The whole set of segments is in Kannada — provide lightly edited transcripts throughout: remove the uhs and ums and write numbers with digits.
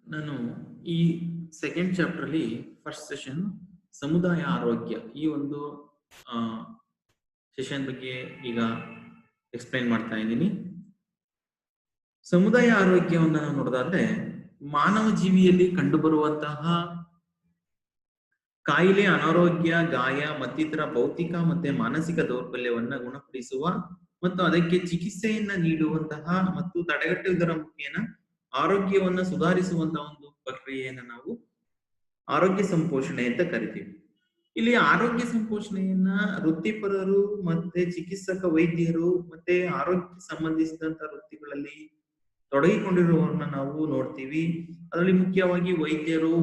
ನಾನು ಈ ಸೆಕೆಂಡ್ ಚಾಪ್ಟರ್ ಅಲ್ಲಿ ಫಸ್ಟ್ ಸೆಷನ್ ಸಮುದಾಯ ಆರೋಗ್ಯ ಈ ಒಂದು ಸೆಷನ್ ಬಗ್ಗೆ ಈಗ ಎಕ್ಸ್ಪ್ಲೈನ್ ಮಾಡ್ತಾ ಇದ್ದೀನಿ. ಸಮುದಾಯ ಆರೋಗ್ಯವನ್ನು ನಾವು ನೋಡೋದಾದ್ರೆ ಮಾನವ ಜೀವಿಯಲ್ಲಿ ಕಂಡುಬರುವಂತಹ ಕಾಯಿಲೆ, ಅನಾರೋಗ್ಯ, ಗಾಯ ಮತ್ತಿತರ ಭೌತಿಕ ಮತ್ತೆ ಮಾನಸಿಕ ದೌರ್ಬಲ್ಯವನ್ನ ಗುಣಪಡಿಸುವ ಮತ್ತು ಅದಕ್ಕೆ ಚಿಕಿತ್ಸೆಯನ್ನ ನೀಡುವಂತಹ ಮತ್ತು ತಡೆಗಟ್ಟುವುದರ ಮುಖೇನ ಆರೋಗ್ಯವನ್ನ ಸುಧಾರಿಸುವಂತಹ ಒಂದು ಪ್ರಕ್ರಿಯೆಯನ್ನ ನಾವು ಆರೋಗ್ಯ ಸಂಪೋಷಣೆ ಅಂತ ಕರಿತೀವಿ. ಇಲ್ಲಿ ಆರೋಗ್ಯ ಸಂಪೋಷಣೆಯನ್ನ ವೃತ್ತಿಪರರು ಮತ್ತೆ ಚಿಕಿತ್ಸಕ ವೈದ್ಯರು ಮತ್ತೆ ಆರೋಗ್ಯ ಸಂಬಂಧಿಸಿದಂತ ವೃತ್ತಿಗಳಲ್ಲಿ ತೊಡಗಿಕೊಂಡಿರುವವರನ್ನ ನಾವು ನೋಡ್ತೀವಿ. ಅದರಲ್ಲಿ ಮುಖ್ಯವಾಗಿ ವೈದ್ಯರು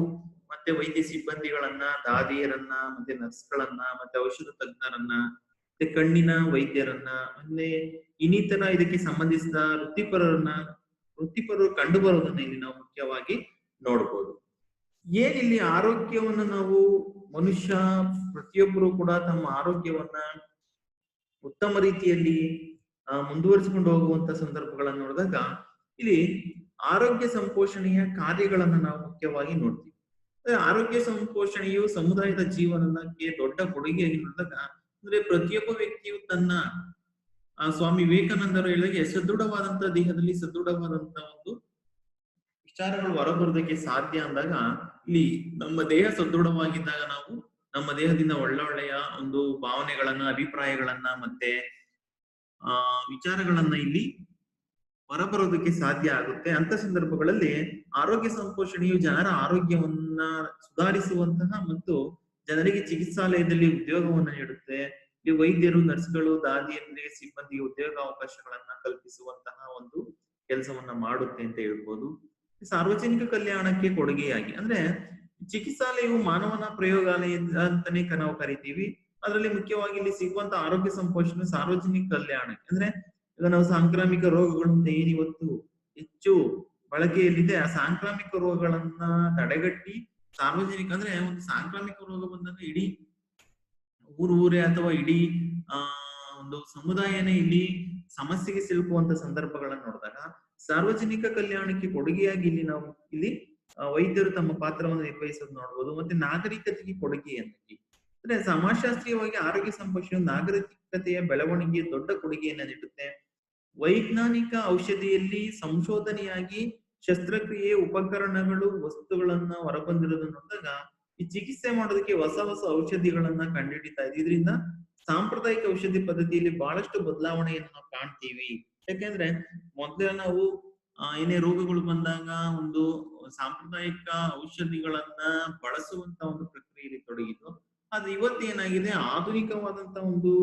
ಮತ್ತೆ ವೈದ್ಯ ಸಿಬ್ಬಂದಿಗಳನ್ನ, ದಾದಿಯರನ್ನ, ಮತ್ತೆ ನರ್ಸ್ಗಳನ್ನ, ಮತ್ತೆ ಔಷಧ ತಜ್ಞರನ್ನ, ಮತ್ತೆ ಕಣ್ಣಿನ ವೈದ್ಯರನ್ನ, ಮತ್ತೆ ಇನ್ನಿತರ ಇದಕ್ಕೆ ಸಂಬಂಧಿಸಿದ ವೃತ್ತಿಪರರು ಕಂಡು ಬರೋದನ್ನ ಇಲ್ಲಿ ನಾವು ಮುಖ್ಯವಾಗಿ ನೋಡ್ಬೋದು. ಏನಿಲ್ಲಿ ಆರೋಗ್ಯವನ್ನ ನಾವು ಮನುಷ್ಯ ಪ್ರತಿಯೊಬ್ಬರು ಕೂಡ ತಮ್ಮ ಆರೋಗ್ಯವನ್ನ ಉತ್ತಮ ರೀತಿಯಲ್ಲಿ ಮುಂದುವರಿಸಿಕೊಂಡು ಹೋಗುವಂತ ಸಂದರ್ಭಗಳನ್ನ ನೋಡಿದಾಗ ಇಲ್ಲಿ ಆರೋಗ್ಯ ಸಂಪೋಷಣೆಯ ಕಾರ್ಯಗಳನ್ನ ನಾವು ಮುಖ್ಯವಾಗಿ ನೋಡ್ತೀವಿ. ಆರೋಗ್ಯ ಸಂಪೋಷಣೆಯು ಸಮುದಾಯದ ಜೀವನಕ್ಕೆ ದೊಡ್ಡ ಕೊಡುಗೆಯಾಗಿ ನೋಡಿದಾಗ ಅಂದ್ರೆ ಪ್ರತಿಯೊಬ್ಬ ವ್ಯಕ್ತಿಯು ತನ್ನ ಸ್ವಾಮಿ ವಿವೇಕಾನಂದರು ಹೇಳಿದಾಗೆ ಸದೃಢವಾದಂತಹ ದೇಹದಲ್ಲಿ ಸದೃಢವಾದಂತಹ ಒಂದು ವಿಚಾರಗಳು ಹೊರಬರೋದಕ್ಕೆ ಸಾಧ್ಯ ಅಂದಾಗ ಇಲ್ಲಿ ನಮ್ಮ ದೇಹ ಸದೃಢವಾಗಿದ್ದಾಗ ನಾವು ನಮ್ಮ ದೇಹದಿಂದ ಒಳ್ಳೊಳ್ಳೆಯ ಒಂದು ಭಾವನೆಗಳನ್ನ, ಅಭಿಪ್ರಾಯಗಳನ್ನ ಮತ್ತೆ ವಿಚಾರಗಳನ್ನ ಇಲ್ಲಿ ಹೊರಬರೋದಕ್ಕೆ ಸಾಧ್ಯ ಆಗುತ್ತೆ. ಅಂತ ಸಂದರ್ಭಗಳಲ್ಲಿ ಆರೋಗ್ಯ ಸಂಪೋಷಣೆಯು ಜನರ ಆರೋಗ್ಯವನ್ನ ಸುಧಾರಿಸುವಂತಹ ಮತ್ತು ಜನರಿಗೆ ಚಿಕಿತ್ಸಾಲಯದಲ್ಲಿ ಉದ್ಯೋಗವನ್ನ ನೀಡುತ್ತೆ. ಈ ವೈದ್ಯರು, ನರ್ಸ್ಗಳು, ದಾದಿಯರಿಗೆ, ಸಿಬ್ಬಂದಿಗೆ ಉದ್ಯೋಗಾವಕಾಶಗಳನ್ನ ಕಲ್ಪಿಸುವಂತಹ ಒಂದು ಕೆಲಸವನ್ನ ಮಾಡುತ್ತೆ ಅಂತ ಹೇಳ್ಬೋದು. ಸಾರ್ವಜನಿಕ ಕಲ್ಯಾಣಕ್ಕೆ ಕೊಡುಗೆಯಾಗಿ ಅಂದ್ರೆ ಚಿಕಿತ್ಸಾಲಯವು ಮಾನವನ ಪ್ರಯೋಗಾಲಯ ಅಂತಾನೆ ನಾವು ಕರಿತೀವಿ. ಅದರಲ್ಲಿ ಮುಖ್ಯವಾಗಿ ಇಲ್ಲಿ ಸಿಗುವಂತ ಆರೋಗ್ಯ ಸಂಪೋಷಣೆ ಸಾರ್ವಜನಿಕ ಕಲ್ಯಾಣ ಅಂದ್ರೆ ಈಗ ನಾವು ಸಾಂಕ್ರಾಮಿಕ ರೋಗಗಳು ಏನಿವತ್ತು ಹೆಚ್ಚು ಬಳಕೆಯಲ್ಲಿದೆ, ಆ ಸಾಂಕ್ರಾಮಿಕ ರೋಗಗಳನ್ನ ತಡೆಗಟ್ಟಿ ಸಾರ್ವಜನಿಕ ಅಂದ್ರೆ ಒಂದು ಸಾಂಕ್ರಾಮಿಕ ರೋಗ ಬಂದಾಗ ಇಡೀ ಊರೇ ಅಥವಾ ಇಡೀ ಒಂದು ಸಮುದಾಯನೇ ಇಲ್ಲಿ ಸಮಸ್ಯೆಗೆ ಸಿಲುಕುವಂತ ಸಂದರ್ಭಗಳನ್ನ ನೋಡಿದಾಗ ಸಾರ್ವಜನಿಕ ಕಲ್ಯಾಣಕ್ಕೆ ಕೊಡುಗೆಯಾಗಿ ಇಲ್ಲಿ ನಾವು ಇಲ್ಲಿ ವೈದ್ಯರು ತಮ್ಮ ಪಾತ್ರವನ್ನು ನಿರ್ವಹಿಸೋದು ನೋಡ್ಬೋದು. ಮತ್ತೆ ನಾಗರಿಕತೆಗೆ ಕೊಡುಗೆಯನ್ನಾಗಿ ಅಂದ್ರೆ ಸಮಾಜಶಾಸ್ತ್ರೀಯವಾಗಿ ಆರೋಗ್ಯ ಸಂಪೋಷಣೆ ನಾಗರಿಕತೆಯ ಬೆಳವಣಿಗೆಗೆ ದೊಡ್ಡ ಕೊಡುಗೆಯನ್ನ ನೀಡುತ್ತೆ. ವೈಜ್ಞಾನಿಕ ಔಷಧಿಯಲ್ಲಿ ಸಂಶೋಧನೆಯಾಗಿ ಶಸ್ತ್ರಕ್ರಿಯೆ ಉಪಕರಣಗಳು, ವಸ್ತುಗಳನ್ನ ಹೊರಬಂದಿರೋದನ್ನ ನೋಡಿದಾಗ ಈ ಚಿಕಿತ್ಸೆ ಮಾಡೋದಕ್ಕೆ ಹೊಸ ಹೊಸ ಔಷಧಿಗಳನ್ನ ಕಂಡುಹಿಡಿತಾ ಇದೆ. ಇದರಿಂದ ಸಾಂಪ್ರದಾಯಿಕ ಔಷಧಿ ಪದ್ಧತಿಯಲ್ಲಿ ಬಹಳಷ್ಟು ಬದಲಾವಣೆಯನ್ನು ನಾವು ಕಾಣ್ತೀವಿ. ಯಾಕೆಂದ್ರೆ ಮೊದಲೇ ನಾವು ಏನೇ ರೋಗಗಳು ಬಂದಾಗ ಒಂದು ಸಾಂಪ್ರದಾಯಿಕ ಔಷಧಿಗಳನ್ನ ಬಳಸುವಂತ ಒಂದು ಪ್ರಕ್ರಿಯೆಯಲ್ಲಿ ತೊಡಗಿದ್ದು, ಆದ್ರೆ ಇವತ್ತು ಏನಾಗಿದೆ, ಆಧುನಿಕವಾದಂತ ಒಂದು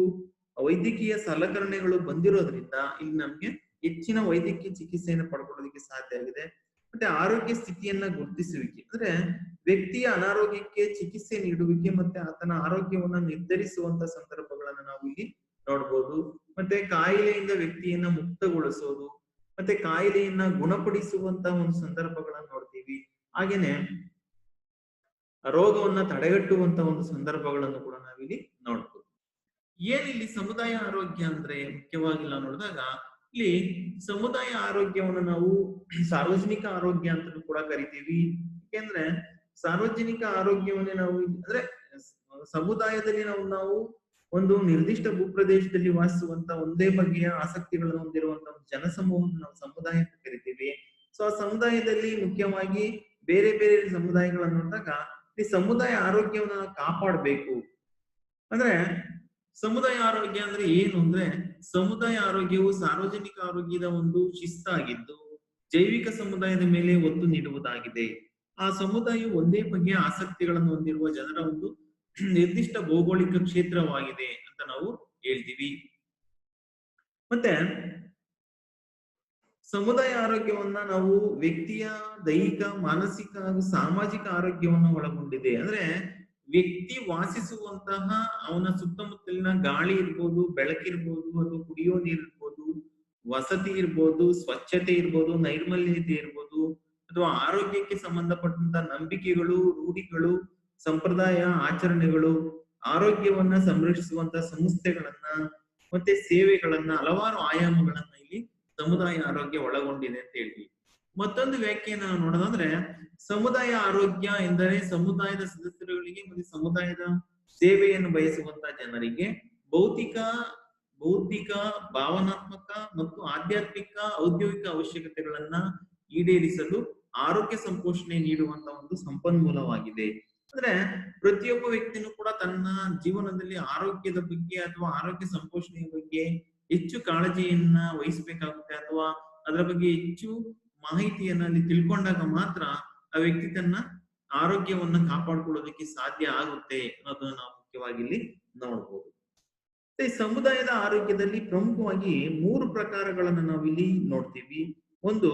ವೈದ್ಯಕೀಯ ಸಲಕರಣೆಗಳು ಬಂದಿರೋದ್ರಿಂದ ಇಲ್ಲಿ ನಮ್ಗೆ ಹೆಚ್ಚಿನ ವೈದ್ಯಕೀಯ ಚಿಕಿತ್ಸೆಯನ್ನು ಪಡ್ಕೊಳ್ಳೋದಕ್ಕೆ ಸಾಧ್ಯ ಆಗಿದೆ. ಮತ್ತೆ ಆರೋಗ್ಯ ಸ್ಥಿತಿಯನ್ನ ಗುರುತಿಸುವಿಕೆ ಅಂದ್ರೆ ವ್ಯಕ್ತಿಯ ಅನಾರೋಗ್ಯಕ್ಕೆ ಚಿಕಿತ್ಸೆ ನೀಡುವಿಕೆ ಮತ್ತೆ ಆತನ ಆರೋಗ್ಯವನ್ನ ನಿರ್ಧರಿಸುವಂತ ಸಂದರ್ಭಗಳನ್ನ ನಾವು ಇಲ್ಲಿ ನೋಡ್ಬೋದು. ಮತ್ತೆ ಕಾಯಿಲೆಯಿಂದ ವ್ಯಕ್ತಿಯನ್ನ ಮುಕ್ತಗೊಳಿಸೋದು ಮತ್ತೆ ಕಾಯಿಲೆಯನ್ನ ಗುಣಪಡಿಸುವಂತ ಒಂದು ಸಂದರ್ಭಗಳನ್ನ ನೋಡ್ತೀವಿ. ಹಾಗೇನೆ ರೋಗವನ್ನ ತಡೆಗಟ್ಟುವಂತ ಒಂದು ಸಂದರ್ಭಗಳನ್ನು ಕೂಡ ನಾವಿಲ್ಲಿ ನೋಡ್ಬೋದು. ಏನಿಲ್ಲಿ ಸಮುದಾಯ ಆರೋಗ್ಯ ಅಂದ್ರೆ ಮುಖ್ಯವಾಗಿ ನಾವು ನೋಡಿದಾಗ ಇಲ್ಲಿ ಸಮುದಾಯ ಆರೋಗ್ಯವನ್ನು ನಾವು ಸಾರ್ವಜನಿಕ ಆರೋಗ್ಯ ಅಂತ ಕೂಡ ಕರಿತೀವಿ. ಯಾಕೆಂದ್ರೆ ಸಾರ್ವಜನಿಕ ಆರೋಗ್ಯವನ್ನೇ ನಾವು ಅಂದ್ರೆ ಸಮುದಾಯದಲ್ಲಿ ನಾವು ಒಂದು ನಿರ್ದಿಷ್ಟ ಭೂಪ್ರದೇಶದಲ್ಲಿ ವಾಸಿಸುವಂತ ಒಂದೇ ಬಗೆಯ ಆಸಕ್ತಿಗಳನ್ನು ಹೊಂದಿರುವಂತ ಒಂದು ಜನಸಮೂಹವನ್ನು ನಾವು ಸಮುದಾಯ ಅಂತ ಕರಿತೀವಿ. ಸೊ ಆ ಸಮುದಾಯದಲ್ಲಿ ಮುಖ್ಯವಾಗಿ ಬೇರೆ ಬೇರೆ ಸಮುದಾಯಗಳನ್ನು ನೋಡಿದಾಗ ಈ ಸಮುದಾಯ ಆರೋಗ್ಯವನ್ನು ನಾವು ಕಾಪಾಡಬೇಕು. ಅಂದ್ರೆ ಸಮುದಾಯ ಆರೋಗ್ಯ ಅಂದ್ರೆ ಏನು ಅಂದ್ರೆ ಸಮುದಾಯ ಆರೋಗ್ಯವು ಸಾರ್ವಜನಿಕ ಆರೋಗ್ಯದ ಒಂದು ಶಿಸ್ತಾಗಿದ್ದು ಜೈವಿಕ ಸಮುದಾಯದ ಮೇಲೆ ಒತ್ತು ನೀಡುವುದಾಗಿದೆ. ಆ ಸಮುದಾಯವು ಒಂದೇ ಬಗೆಯ ಆಸಕ್ತಿಗಳನ್ನು ಹೊಂದಿರುವ ಜನರ ಒಂದು ನಿರ್ದಿಷ್ಟ ಭೌಗೋಳಿಕ ಕ್ಷೇತ್ರವಾಗಿದೆ ಅಂತ ನಾವು ಹೇಳ್ತೀವಿ. ಮತ್ತೆ ಸಮುದಾಯ ಆರೋಗ್ಯವನ್ನ ನಾವು ವ್ಯಕ್ತಿಯ ದೈಹಿಕ, ಮಾನಸಿಕ ಹಾಗೂ ಸಾಮಾಜಿಕ ಆರೋಗ್ಯವನ್ನ ಒಳಗೊಂಡಿದೆ. ಅಂದ್ರೆ ವ್ಯಕ್ತಿ ವಾಸಿಸುವಂತಹ ಅವನ ಸುತ್ತಮುತ್ತಲಿನ ಗಾಳಿ ಇರ್ಬೋದು, ಬೆಳಕಿರ್ಬೋದು, ಅದು ಕುಡಿಯೋ ನೀರ್ ಇರ್ಬೋದು, ವಸತಿ ಇರ್ಬೋದು, ಸ್ವಚ್ಛತೆ ಇರ್ಬೋದು, ನೈರ್ಮಲ್ಯತೆ ಇರ್ಬೋದು, ಅಥವಾ ಆರೋಗ್ಯಕ್ಕೆ ಸಂಬಂಧಪಟ್ಟಂತ ನಂಬಿಕೆಗಳು, ರೂಢಿಗಳು, ಸಂಪ್ರದಾಯ, ಆಚರಣೆಗಳು, ಆರೋಗ್ಯವನ್ನ ಸಂರಕ್ಷಿಸುವಂತ ಸಂಸ್ಥೆಗಳನ್ನ ಮತ್ತೆ ಸೇವೆಗಳನ್ನ, ಹಲವಾರು ಆಯಾಮಗಳನ್ನ ಇಲ್ಲಿ ಸಮುದಾಯ ಆರೋಗ್ಯ ಒಳಗೊಂಡಿದೆ ಅಂತ ಹೇಳ್ತೀವಿ. ಮತ್ತೊಂದು ವ್ಯಾಖ್ಯೆಯನ್ನು ನೋಡೋದಂದ್ರೆ ಸಮುದಾಯ ಆರೋಗ್ಯ ಎಂದರೆ ಸಮುದಾಯದ ಸದಸ್ಯರುಗಳಿಗೆ ಮತ್ತು ಸಮುದಾಯದ ಸೇವೆಯನ್ನು ಬಯಸುವಂತಹ ಜನರಿಗೆ ಭೌತಿಕ ಬೌದ್ಧಿಕ ಭಾವನಾತ್ಮಕ ಮತ್ತು ಆಧ್ಯಾತ್ಮಿಕ ಔದ್ಯೋಗಿಕ ಅವಶ್ಯಕತೆಗಳನ್ನ ಈಡೇರಿಸಲು ಆರೋಗ್ಯ ಸಂಪೋಷಣೆ ನೀಡುವಂತಹ ಒಂದು ಸಂಪನ್ಮೂಲವಾಗಿದೆ. ಅಂದ್ರೆ ಪ್ರತಿಯೊಬ್ಬ ವ್ಯಕ್ತಿನೂ ಕೂಡ ತನ್ನ ಜೀವನದಲ್ಲಿ ಆರೋಗ್ಯದ ಬಗ್ಗೆ ಅಥವಾ ಆರೋಗ್ಯ ಸಂಪೋಷಣೆಯ ಬಗ್ಗೆ ಹೆಚ್ಚು ಕಾಳಜಿಯನ್ನ ವಹಿಸಬೇಕಾಗುತ್ತೆ, ಅಥವಾ ಅದರ ಬಗ್ಗೆ ಹೆಚ್ಚು ಮಾಹಿತಿಯನ್ನ ಅಲ್ಲಿ ತಿಳ್ಕೊಂಡಾಗ ಮಾತ್ರ ಆ ವ್ಯಕ್ತಿ ತನ್ನ ಆರೋಗ್ಯವನ್ನ ಕಾಪಾಡ್ಕೊಳ್ಳೋದಕ್ಕೆ ಸಾಧ್ಯ ಆಗುತ್ತೆ ಅನ್ನೋದನ್ನ ನಾವು ಮುಖ್ಯವಾಗಿ ಇಲ್ಲಿ ನೋಡ್ಬೋದು. ಈ ಸಮುದಾಯದ ಆರೋಗ್ಯದಲ್ಲಿ ಪ್ರಮುಖವಾಗಿ 3 ಪ್ರಕಾರಗಳನ್ನ ನಾವಿಲ್ಲಿ ನೋಡ್ತೀವಿ. ಒಂದು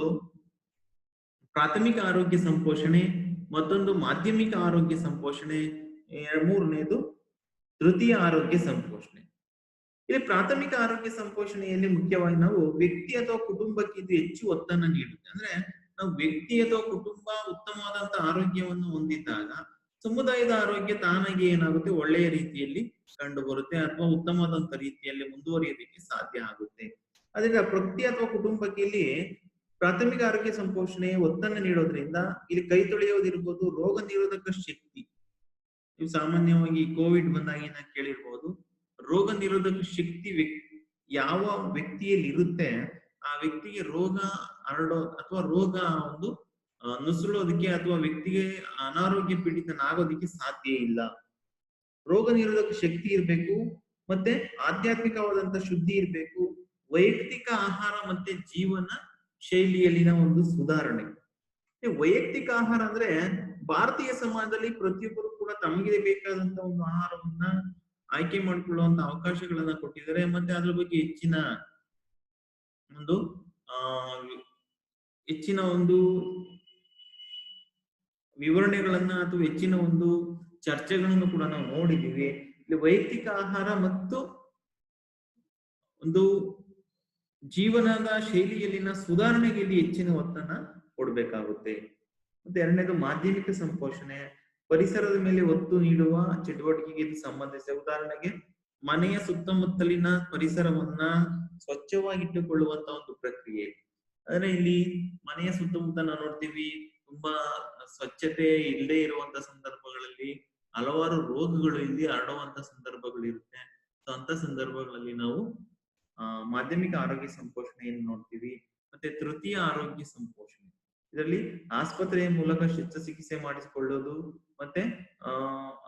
ಪ್ರಾಥಮಿಕ ಆರೋಗ್ಯ ಸಂಪೋಷಣೆ, ಮತ್ತೊಂದು ಮಾಧ್ಯಮಿಕ ಆರೋಗ್ಯ ಸಂಪೋಷಣೆ, ಮೂರನೇದು ತೃತೀಯ ಆರೋಗ್ಯ ಸಂಪೋಷಣೆ. ಇಲ್ಲಿ ಪ್ರಾಥಮಿಕ ಆರೋಗ್ಯ ಸಂಪೋಷಣೆಯಲ್ಲಿ ಮುಖ್ಯವಾಗಿ ನಾವು ವ್ಯಕ್ತಿ ಅಥವಾ ಕುಟುಂಬಕ್ಕೆ ಇದು ಹೆಚ್ಚು ಒತ್ತನ್ನ ನೀಡುತ್ತೆ. ಅಂದ್ರೆ ನಾವು ವ್ಯಕ್ತಿ ಅಥವಾ ಕುಟುಂಬ ಉತ್ತಮವಾದಂತಹ ಆರೋಗ್ಯವನ್ನು ಹೊಂದಿದ್ದಾಗ ಸಮುದಾಯದ ಆರೋಗ್ಯ ತಾನಾಗಿ ಏನಾಗುತ್ತೆ, ಒಳ್ಳೆಯ ರೀತಿಯಲ್ಲಿ ಕಂಡು ಬರುತ್ತೆ ಅಥವಾ ಉತ್ತಮವಾದಂತ ರೀತಿಯಲ್ಲಿ ಮುಂದುವರಿಯೋದಕ್ಕೆ ಸಾಧ್ಯ ಆಗುತ್ತೆ. ಅದರಿಂದ ವ್ಯಕ್ತಿ ಅಥವಾ ಕುಟುಂಬಕ್ಕೆ ಇಲ್ಲಿ ಪ್ರಾಥಮಿಕ ಆರೋಗ್ಯ ಸಂಪೋಷಣೆ ಒತ್ತನ್ನು ನೀಡೋದ್ರಿಂದ ಇಲ್ಲಿ ಕೈ ತೊಳೆಯೋದಿರ್ಬೋದು, ರೋಗ ನಿರೋಧಕ ಶಕ್ತಿ. ನೀವು ಸಾಮಾನ್ಯವಾಗಿ ಕೋವಿಡ್ ಬಂದಾಗಿನ ಕೇಳಿರ್ಬೋದು, ರೋಗ ನಿರೋಧಕ ಶಕ್ತಿ ಯಾವ ವ್ಯಕ್ತಿಯಲ್ಲಿ ಇರುತ್ತೆ ಆ ವ್ಯಕ್ತಿಗೆ ರೋಗ ಹರಡೋ ಅಥವಾ ರೋಗ ಒಂದು ನುಸುಳೋದಕ್ಕೆ ಅಥವಾ ವ್ಯಕ್ತಿಗೆ ಅನಾರೋಗ್ಯ ಪೀಡಿತನಾಗೋದಕ್ಕೆ ಸಾಧ್ಯ ಇಲ್ಲ. ರೋಗ ನಿರೋಧಕ ಶಕ್ತಿ ಇರ್ಬೇಕು, ಮತ್ತೆ ಆಧ್ಯಾತ್ಮಿಕವಾದಂತ ಶುದ್ಧಿ ಇರ್ಬೇಕು, ವೈಯಕ್ತಿಕ ಆಹಾರ ಮತ್ತೆ ಜೀವನ ಶೈಲಿಯಲ್ಲಿನ ಒಂದು ಸುಧಾರಣೆ. ವೈಯಕ್ತಿಕ ಆಹಾರ ಅಂದ್ರೆ ಭಾರತೀಯ ಸಮಾಜದಲ್ಲಿ ಪ್ರತಿಯೊಬ್ಬರು ಕೂಡ ತಮಗೆ ಬೇಕಾದಂತ ಒಂದು ಆಹಾರವನ್ನ ಆಯ್ಕೆ ಮಾಡಿಕೊಳ್ಳುವಂತ ಅವಕಾಶಗಳನ್ನ ಕೊಟ್ಟಿದ್ದಾರೆ. ಮತ್ತೆ ಅದ್ರ ಬಗ್ಗೆ ಹೆಚ್ಚಿನ ಒಂದು ವಿವರಣೆಗಳನ್ನ ಅಥವಾ ಹೆಚ್ಚಿನ ಒಂದು ಚರ್ಚೆಗಳನ್ನು ಕೂಡ ನಾವು ನೋಡಿದ್ದೀವಿ. ಇಲ್ಲಿ ವೈಯಕ್ತಿಕ ಆಹಾರ ಮತ್ತು ಒಂದು ಜೀವನದ ಶೈಲಿಯಲ್ಲಿನ ಸುಧಾರಣೆಗೆ ಇಲ್ಲಿ ಹೆಚ್ಚಿನ ಒತ್ತನ್ನ ಕೊಡ್ಬೇಕಾಗುತ್ತೆ. ಮತ್ತೆ ಎರಡನೇದು ಮಾಧ್ಯಮಿಕ ಸಂಪೋಷಣೆ, ಪರಿಸರದ ಮೇಲೆ ಒತ್ತು ನೀಡುವ ಚಟುವಟಿಕೆಗೆ ಇದು ಸಂಬಂಧಿಸಿದ. ಉದಾಹರಣೆಗೆ ಮನೆಯ ಸುತ್ತಮುತ್ತಲಿನ ಪರಿಸರವನ್ನ ಸ್ವಚ್ಛವಾಗಿಟ್ಟುಕೊಳ್ಳುವಂತ ಒಂದು ಪ್ರಕ್ರಿಯೆ. ಅಂದ್ರೆ ಇಲ್ಲಿ ಮನೆಯ ಸುತ್ತಮುತ್ತ ನಾವು ನೋಡ್ತೀವಿ, ತುಂಬಾ ಸ್ವಚ್ಛತೆ ಇಲ್ಲದೆ ಇರುವಂತ ಸಂದರ್ಭಗಳಲ್ಲಿ ಹಲವಾರು ರೋಗಗಳು ಇಲ್ಲಿ ಹರಡುವಂತ ಸಂದರ್ಭಗಳು ಇರುತ್ತೆ. ಸೊ ಅಂತ ಸಂದರ್ಭಗಳಲ್ಲಿ ನಾವು ಮಾಧ್ಯಮಿಕ ಆರೋಗ್ಯ ಸಂಪೋಷಣೆಯನ್ನು ನೋಡ್ತೀವಿ. ಮತ್ತೆ ತೃತೀಯ ಆರೋಗ್ಯ ಸಂಪೋಷಣೆ, ಇದರಲ್ಲಿ ಆಸ್ಪತ್ರೆಯ ಮೂಲಕ ಶಸ್ತ್ರಚಿಕಿತ್ಸೆ ಮಾಡಿಸಿಕೊಳ್ಳೋದು ಮತ್ತೆ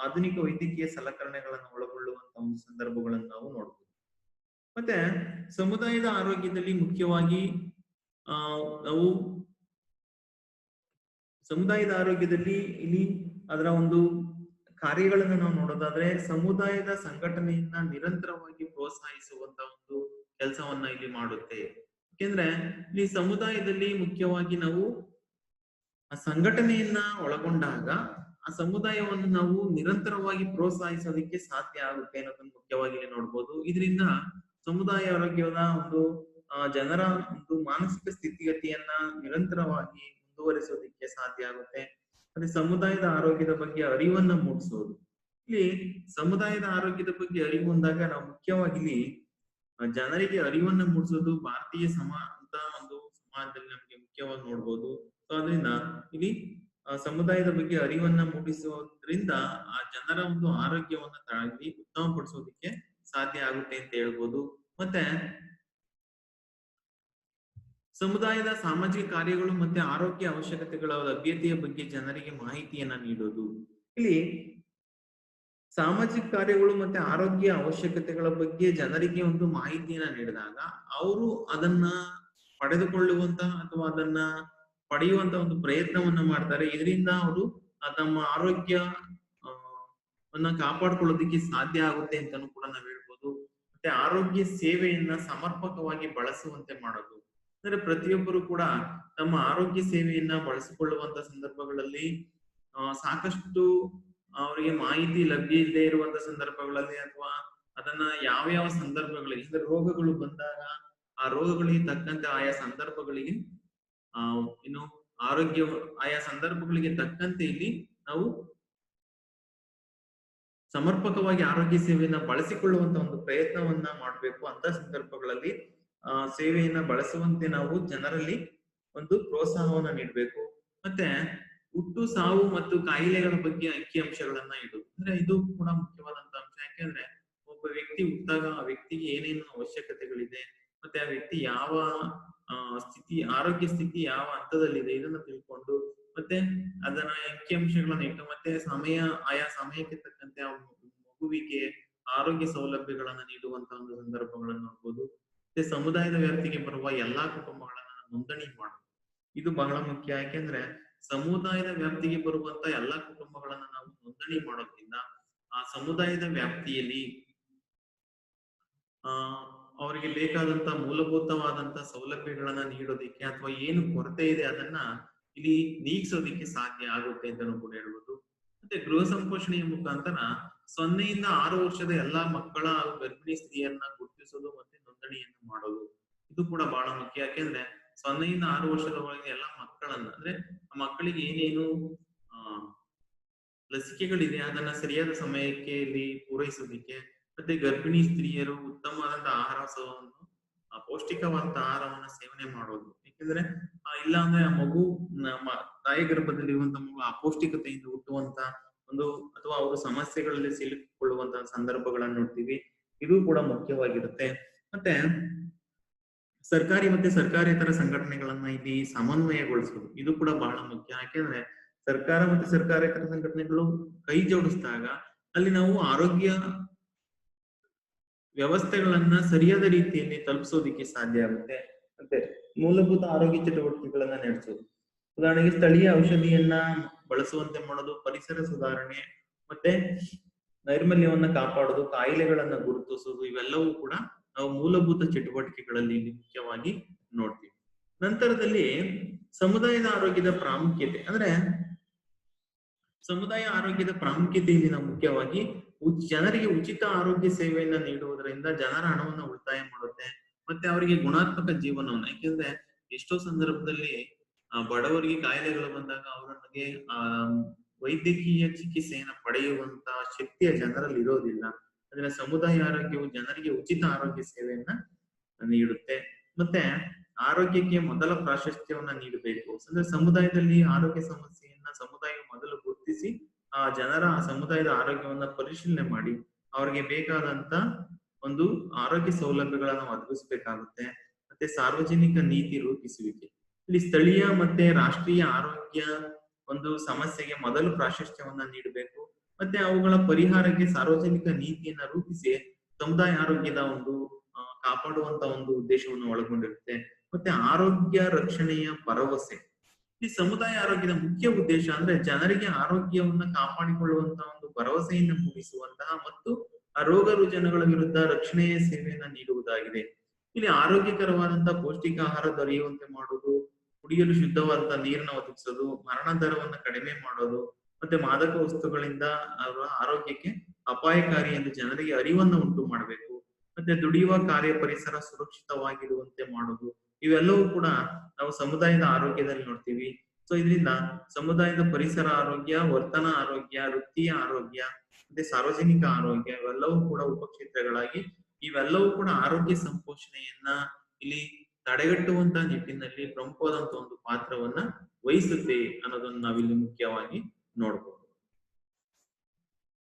ಆಧುನಿಕ ವೈದ್ಯಕೀಯ ಸಲಕರಣೆಗಳನ್ನು ಒಳಗೊಳ್ಳುವಂತ ಒಂದು ಸಂದರ್ಭಗಳನ್ನು ನಾವು ನೋಡ್ಬೋದು. ಮತ್ತೆ ಸಮುದಾಯದ ಆರೋಗ್ಯದಲ್ಲಿ ಮುಖ್ಯವಾಗಿ ನಾವು ಸಮುದಾಯದ ಆರೋಗ್ಯದಲ್ಲಿ ಇಲ್ಲಿ ಅದರ ಒಂದು ಕಾರ್ಯಗಳನ್ನು ನಾವು ನೋಡೋದಾದ್ರೆ ಸಮುದಾಯದ ಸಂಘಟನೆಯನ್ನ ನಿರಂತರವಾಗಿ ಪ್ರೋತ್ಸಾಹಿಸುವಂತ ಒಂದು ಕೆಲಸವನ್ನ ಇಲ್ಲಿ ಮಾಡುತ್ತೆ. ಯಾಕೆಂದ್ರೆ ಈ ಸಮುದಾಯದಲ್ಲಿ ಮುಖ್ಯವಾಗಿ ನಾವು ಆ ಸಂಘಟನೆಯನ್ನ ಒಳಗೊಂಡಾಗ ಆ ಸಮುದಾಯವನ್ನು ನಾವು ನಿರಂತರವಾಗಿ ಪ್ರೋತ್ಸಾಹಿಸೋದಕ್ಕೆ ಸಾಧ್ಯ ಆಗುತ್ತೆ ಅನ್ನೋದನ್ನ ಮುಖ್ಯವಾಗಿ ಇಲ್ಲಿ ನೋಡ್ಬೋದು. ಇದರಿಂದ ಸಮುದಾಯ ಆರೋಗ್ಯದ ಒಂದು ಜನರ ಒಂದು ಮಾನಸಿಕ ಸ್ಥಿತಿಗತಿಯನ್ನ ನಿರಂತರವಾಗಿ ಮುಂದುವರಿಸೋದಕ್ಕೆ ಸಾಧ್ಯ ಆಗುತ್ತೆ. ಮತ್ತೆ ಸಮುದಾಯದ ಆರೋಗ್ಯದ ಬಗ್ಗೆ ಅರಿವನ್ನ ಮೂಡಿಸೋದು. ಇಲ್ಲಿ ಸಮುದಾಯದ ಆರೋಗ್ಯದ ಬಗ್ಗೆ ಅರಿವು ಹೊಂದಾಗ ನಾವು ಮುಖ್ಯವಾಗಿ ಇಲ್ಲಿ ಜನರಿಗೆ ಅರಿವನ್ನ ಮೂಡಿಸೋದು ಭಾರತೀಯ ಒಂದು ಸಮಾಜದಲ್ಲಿ ನಮಗೆ ಮುಖ್ಯವಾಗಿ ನೋಡ್ಬೋದು. ಸೊ ಅದರಿಂದ ಇಲ್ಲಿ ಸಮುದಾಯದ ಬಗ್ಗೆ ಅರಿವನ್ನ ಮೂಡಿಸೋದ್ರಿಂದ ಆ ಜನರ ಒಂದು ಆರೋಗ್ಯವನ್ನ ಉತ್ತಮಪಡಿಸೋದಕ್ಕೆ ಸಾಧ್ಯ ಆಗುತ್ತೆ ಅಂತ ಹೇಳ್ಬೋದು. ಮತ್ತೆ ಸಮುದಾಯದ ಸಾಮಾಜಿಕ ಕಾರ್ಯಗಳು ಮತ್ತೆ ಆರೋಗ್ಯ ಅವಶ್ಯಕತೆಗಳ ಲಭ್ಯತೆಯ ಬಗ್ಗೆ ಜನರಿಗೆ ಮಾಹಿತಿಯನ್ನ ನೀಡೋದು. ಇಲ್ಲಿ ಸಾಮಾಜಿಕ ಕಾರ್ಯಗಳು ಮತ್ತೆ ಆರೋಗ್ಯ ಅವಶ್ಯಕತೆಗಳ ಬಗ್ಗೆ ಜನರಿಗೆ ಒಂದು ಮಾಹಿತಿಯನ್ನ ನೀಡಿದಾಗ ಅವರು ಅದನ್ನ ಪಡೆದುಕೊಳ್ಳುವಂತ ಅಥವಾ ಅದನ್ನ ಪಡೆಯುವಂತ ಒಂದು ಪ್ರಯತ್ನವನ್ನ ಮಾಡ್ತಾರೆ. ಇದರಿಂದ ಅವರು ತಮ್ಮ ಆರೋಗ್ಯವನ್ನ ಕಾಪಾಡ್ಕೊಳ್ಳೋದಕ್ಕೆ ಸಾಧ್ಯ ಆಗುತ್ತೆ ಅಂತಾನು ಕೂಡ ನಾವ್ ಹೇಳ್ಬೋದು. ಮತ್ತೆ ಆರೋಗ್ಯ ಸೇವೆಯನ್ನ ಸಮರ್ಪಕವಾಗಿ ಬಳಸುವಂತೆ ಮಾಡೋದು. ಅಂದ್ರೆ ಪ್ರತಿಯೊಬ್ಬರು ಕೂಡ ತಮ್ಮ ಆರೋಗ್ಯ ಸೇವೆಯನ್ನ ಬಳಸಿಕೊಳ್ಳುವಂತ ಸಂದರ್ಭಗಳಲ್ಲಿ ಸಾಕಷ್ಟು ಅವರಿಗೆ ಮಾಹಿತಿ ಲಭ್ಯ ಇಲ್ಲದೆ ಇರುವಂತ ಸಂದರ್ಭಗಳಲ್ಲಿ ಅಥವಾ ಅದನ್ನ ಯಾವ ಸಂದರ್ಭಗಳಲ್ಲಿ ಅಂದ್ರೆ ರೋಗಗಳು ಬಂದಾಗ ಆ ರೋಗಗಳಿಗೆ ತಕ್ಕಂತೆ ಆಯಾ ಸಂದರ್ಭಗಳಿಗೆ ಆಯಾ ಸಂದರ್ಭಗಳಿಗೆ ತಕ್ಕಂತೆ ಇಲ್ಲಿ ನಾವು ಸಮರ್ಪಕವಾಗಿ ಆರೋಗ್ಯ ಸೇವೆಯನ್ನ ಬಳಸಿಕೊಳ್ಳುವಂತ ಒಂದು ಪ್ರಯತ್ನವನ್ನ ಮಾಡ್ಬೇಕು. ಅಂತ ಸಂದರ್ಭಗಳಲ್ಲಿ ಸೇವೆಯನ್ನ ಬಳಸುವಂತೆ ನಾವು ಜನರಲ್ಲಿ ಒಂದು ಪ್ರೋತ್ಸಾಹವನ್ನ ನೀಡಬೇಕು. ಮತ್ತೆ ಹುಟ್ಟು ಸಾವು ಮತ್ತು ಕಾಯಿಲೆಗಳ ಬಗ್ಗೆ ಅಂಕಿಅಂಶಗಳನ್ನ ಇಡುದು. ಅಂದ್ರೆ ಇದು ಕೂಡ ಮುಖ್ಯವಾದಂತ ಅಂಶ. ಯಾಕೆಂದ್ರೆ ಒಬ್ಬ ವ್ಯಕ್ತಿ ಹುಟ್ಟಾಗ ಆ ವ್ಯಕ್ತಿಗೆ ಏನೇನು ಅವಶ್ಯಕತೆಗಳಿದೆ, ಮತ್ತೆ ಆ ವ್ಯಕ್ತಿ ಯಾವ ಸ್ಥಿತಿ, ಆರೋಗ್ಯ ಸ್ಥಿತಿ ಯಾವ ಹಂತದಲ್ಲಿದೆ ಇದನ್ನ ತಿಳ್ಕೊಂಡು, ಮತ್ತೆ ಅದನ್ನ ಅಂಕಿಅಂಶಗಳನ್ನ ಇಟ್ಟು, ಮತ್ತೆ ಆಯಾ ಸಮಯಕ್ಕೆ ತಕ್ಕಂತೆ ಆ ಮಗುವಿಗೆ ಆರೋಗ್ಯ ಸೌಲಭ್ಯಗಳನ್ನ ನೀಡುವಂತಹ ಒಂದು ಸಂದರ್ಭಗಳನ್ನು ನೋಡ್ಬೋದು. ಮತ್ತೆ ಸಮುದಾಯದ ವ್ಯಾಪ್ತಿಗೆ ಬರುವ ಎಲ್ಲಾ ಕುಟುಂಬಗಳನ್ನ ನೋಂದಣಿ ಮಾಡೋದು ಇದು ಬಹಳ ಮುಖ್ಯ. ಯಾಕೆಂದ್ರೆ ಸಮುದಾಯದ ವ್ಯಾಪ್ತಿಗೆ ಬರುವಂತ ಎಲ್ಲಾ ಕುಟುಂಬಗಳನ್ನ ನಾವು ನೋಂದಣಿ ಮಾಡೋದ್ರಿಂದ ಆ ಸಮುದಾಯದ ವ್ಯಾಪ್ತಿಯಲ್ಲಿ ಅವರಿಗೆ ಬೇಕಾದಂತ ಮೂಲಭೂತವಾದಂತ ಸೌಲಭ್ಯಗಳನ್ನ ನೀಡೋದಿಕ್ಕೆ ಅಥವಾ ಏನು ಕೊರತೆ ಇದೆ ಅದನ್ನ ಇಲ್ಲಿ ನೀಗಿಸೋದಿಕ್ಕೆ ಸಾಧ್ಯ ಆಗುತ್ತೆ ಅಂತಲೂ ಕೂಡ ಹೇಳ್ಬೋದು. ಮತ್ತೆ ಗೃಹ ಸಂಪೋಷಣೆಯ ಮುಖಾಂತರ 0 ಇಂದ 6 ವರ್ಷದ ಎಲ್ಲಾ ಮಕ್ಕಳ ಹಾಗೂ ಗರ್ಭಿಣಿ ಸ್ತ್ರೀಯರನ್ನ ಗುರುತಿಸೋದು ಮತ್ತೆ ನೋಂದಣಿಯನ್ನು ಮಾಡೋದು ಇದು ಕೂಡ ಬಹಳ ಮುಖ್ಯ. ಯಾಕೆಂದ್ರೆ 0 ಇಂದ 6 ವರ್ಷದ ಒಳಗೆ ಎಲ್ಲಾ ಮಕ್ಕಳನ್ನ, ಅಂದ್ರೆ ಆ ಮಕ್ಕಳಿಗೆ ಏನೇನು ಲಸಿಕೆಗಳಿದೆ ಅದನ್ನ ಸರಿಯಾದ ಸಮಯಕ್ಕೆ ಇಲ್ಲಿ ಪೂರೈಸೋದಿಕ್ಕೆ, ಮತ್ತೆ ಗರ್ಭಿಣಿ ಸ್ತ್ರೀಯರು ಉತ್ತಮವಾದಂತಹ ಆಹಾರವನ್ನು, ಪೌಷ್ಟಿಕವಾದಂತಹ ಆಹಾರವನ್ನ ಸೇವನೆ ಮಾಡೋದು. ಯಾಕೆಂದ್ರೆ ಇಲ್ಲ ಅಂದ್ರೆ ಆ ಮಗು ತಾಯಿ ಗರ್ಭದಲ್ಲಿರುವಂತಹ ಮಗು ಅಪೌಷ್ಟಿಕತೆಯಿಂದ ಹುಟ್ಟುವಂತ ಒಂದು, ಅಥವಾ ಅವರು ಸಮಸ್ಯೆಗಳಲ್ಲಿ ಸಿಲುಕಿಕೊಳ್ಳುವಂತಹ ಸಂದರ್ಭಗಳನ್ನ ನೋಡ್ತೀವಿ. ಇದು ಕೂಡ ಮುಖ್ಯವಾಗಿರುತ್ತೆ. ಮತ್ತೆ ಸರ್ಕಾರಿ ಮತ್ತೆ ಸರ್ಕಾರೇತರ ಸಂಘಟನೆಗಳನ್ನ ಇಲ್ಲಿ ಸಮನ್ವಯಗೊಳಿಸೋದು ಇದು ಕೂಡ ಬಹಳ ಮುಖ್ಯ. ಯಾಕೆಂದ್ರೆ ಸರ್ಕಾರ ಮತ್ತೆ ಸರ್ಕಾರೇತರ ಸಂಘಟನೆಗಳು ಕೈ ಜೋಡಿಸಿದಾಗ ಅಲ್ಲಿ ನಾವು ಆರೋಗ್ಯ ವ್ಯವಸ್ಥೆಗಳನ್ನ ಸರಿಯಾದ ರೀತಿಯಲ್ಲಿ ತಲುಪಿಸೋದಿಕ್ಕೆ ಸಾಧ್ಯ ಆಗುತ್ತೆ. ಮತ್ತೆ ಮೂಲಭೂತ ಆರೋಗ್ಯ ಚಟುವಟಿಕೆಗಳನ್ನ ನಡೆಸೋದು, ಉದಾಹರಣೆಗೆ ಸ್ಥಳೀಯ ಔಷಧಿಯನ್ನ ಬಳಸುವಂತೆ ಮಾಡೋದು, ಪರಿಸರ ಸುಧಾರಣೆ, ಮತ್ತೆ ನೈರ್ಮಲ್ಯವನ್ನ ಕಾಪಾಡೋದು, ಕಾಯಿಲೆಗಳನ್ನ ಗುರುತಿಸೋದು, ಇವೆಲ್ಲವೂ ಕೂಡ ನಾವು ಮೂಲಭೂತ ಚಟುವಟಿಕೆಗಳಲ್ಲಿ ಮುಖ್ಯವಾಗಿ ನೋಡ್ತೀವಿ. ನಂತರದಲ್ಲಿ ಸಮುದಾಯದ ಆರೋಗ್ಯದ ಪ್ರಾಮುಖ್ಯತೆ, ಅಂದ್ರೆ ಸಮುದಾಯ ಆರೋಗ್ಯದ ಪ್ರಾಮುಖ್ಯತೆಯಲ್ಲಿ ನಾವು ಮುಖ್ಯವಾಗಿ ಜನರಿಗೆ ಉಚಿತ ಆರೋಗ್ಯ ಸೇವೆಯನ್ನ ನೀಡುವುದರಿಂದ ಜನರ ಹಣವನ್ನು ಉಳಿತಾಯ ಮಾಡುತ್ತೆ, ಮತ್ತೆ ಅವರಿಗೆ ಗುಣಾತ್ಮಕ ಜೀವನವನ್ನ, ಯಾಕೆಂದ್ರೆ ಎಷ್ಟೋ ಸಂದರ್ಭದಲ್ಲಿ ಬಡವರಿಗೆ ಕಾಯಿಲೆಗಳು ಬಂದಾಗ ಅವರಿಗೆ ವೈದ್ಯಕೀಯ ಚಿಕಿತ್ಸೆಯನ್ನು ಪಡೆಯುವಂತ ಶಕ್ತಿಯ ಜನರಲ್ಲಿ ಇರೋದಿಲ್ಲ. ಅಂದ್ರೆ ಸಮುದಾಯ ಆರೋಗ್ಯವು ಜನರಿಗೆ ಉಚಿತ ಆರೋಗ್ಯ ಸೇವೆಯನ್ನ ನೀಡುತ್ತೆ. ಮತ್ತೆ ಆರೋಗ್ಯಕ್ಕೆ ಮೊದಲ ಪ್ರಾಶಸ್ತ್ಯವನ್ನ ನೀಡಬೇಕು. ಅಂದ್ರೆ ಸಮುದಾಯದಲ್ಲಿ ಆರೋಗ್ಯ ಸಮಸ್ಯೆಯನ್ನ ಸಮುದಾಯ ಮೊದಲು ಗುರುತಿಸಿ ಆ ಜನರ ಸಮುದಾಯದ ಆರೋಗ್ಯವನ್ನ ಪರಿಶೀಲನೆ ಮಾಡಿ ಅವ್ರಿಗೆ ಬೇಕಾದಂತ ಒಂದು ಆರೋಗ್ಯ ಸೌಲಭ್ಯಗಳನ್ನ ಒದಗಿಸ್ಬೇಕಾಗುತ್ತೆ. ಮತ್ತೆ ಸಾರ್ವಜನಿಕ ನೀತಿ ರೂಪಿಸುವಿಕೆ, ಇಲ್ಲಿ ಸ್ಥಳೀಯ ಮತ್ತೆ ರಾಷ್ಟ್ರೀಯ ಆರೋಗ್ಯ ಒಂದು ಸಮಸ್ಯೆಗೆ ಮೊದಲು ಪ್ರಾಶಸ್ತ್ಯವನ್ನ ನೀಡಬೇಕು. ಮತ್ತೆ ಅವುಗಳ ಪರಿಹಾರಕ್ಕೆ ಸಾರ್ವಜನಿಕ ನೀತಿಯನ್ನ ರೂಪಿಸಿ ಸಮುದಾಯ ಆರೋಗ್ಯದ ಒಂದು ಕಾಪಾಡುವಂತ ಒಂದು ಉದ್ದೇಶವನ್ನು ಒಳಗೊಂಡಿರುತ್ತೆ. ಮತ್ತೆ ಆರೋಗ್ಯ ರಕ್ಷಣೆಯ ಭರವಸೆ, ಈ ಸಮುದಾಯ ಆರೋಗ್ಯದ ಮುಖ್ಯ ಉದ್ದೇಶ ಅಂದ್ರೆ ಜನರಿಗೆ ಆರೋಗ್ಯವನ್ನ ಕಾಪಾಡಿಕೊಳ್ಳುವಂತಹ ಒಂದು ಭರವಸೆಯನ್ನು ಮೂಡಿಸುವಂತಹ ಮತ್ತು ರೋಗ ರುಜಿನಗಳ ವಿರುದ್ಧ ರಕ್ಷಣೆಯ ಸೇವೆಯನ್ನ ನೀಡುವುದಾಗಿದೆ. ಇಲ್ಲಿ ಆರೋಗ್ಯಕರವಾದಂತಹ ಪೌಷ್ಟಿಕ ಆಹಾರ ದೊರೆಯುವಂತೆ ಮಾಡುವುದು, ಕುಡಿಯಲು ಶುದ್ಧವಾದಂತಹ ನೀರನ್ನು ಒದಗಿಸೋದು, ಮರಣ ದರವನ್ನ ಕಡಿಮೆ ಮಾಡೋದು, ಮತ್ತೆ ಮಾದಕ ವಸ್ತುಗಳಿಂದ ಅವರ ಆರೋಗ್ಯಕ್ಕೆ ಅಪಾಯಕಾರಿ ಎಂದು ಜನರಿಗೆ ಅರಿವನ್ನು ಉಂಟು ಮಾಡಬೇಕು. ಮತ್ತೆ ದುಡಿಯುವ ಕಾರ್ಯ ಪರಿಸರ ಸುರಕ್ಷಿತವಾಗಿರುವಂತೆ ಮಾಡೋದು, ಇವೆಲ್ಲವೂ ಕೂಡ ನಾವು ಸಮುದಾಯದ ಆರೋಗ್ಯದಲ್ಲಿ ನೋಡ್ತೀವಿ. ಸೊ ಇದರಿಂದ ಸಮುದಾಯದ ಪರಿಸರ ಆರೋಗ್ಯ, ವರ್ತನ ಆರೋಗ್ಯ, ವೃತ್ತಿಯ ಆರೋಗ್ಯ, ಮತ್ತೆ ಸಾರ್ವಜನಿಕ ಆರೋಗ್ಯ ಇವೆಲ್ಲವೂ ಕೂಡ ಉಪಕ್ಷೇತ್ರಗಳಾಗಿ ಇವೆಲ್ಲವೂ ಕೂಡ ಆರೋಗ್ಯ ಸಂಪೋಷಣೆಯನ್ನ ಇಲ್ಲಿ ತಡೆಗಟ್ಟುವಂತ ನಿಟ್ಟಿನಲ್ಲಿ ಪ್ರಮುಖವಾದಂತಹ ಒಂದು ಪಾತ್ರವನ್ನ ವಹಿಸುತ್ತೆ ಅನ್ನೋದನ್ನ ನಾವಿಲ್ಲಿ ಮುಖ್ಯವಾಗಿ ನೋಡ್ಬೋದು.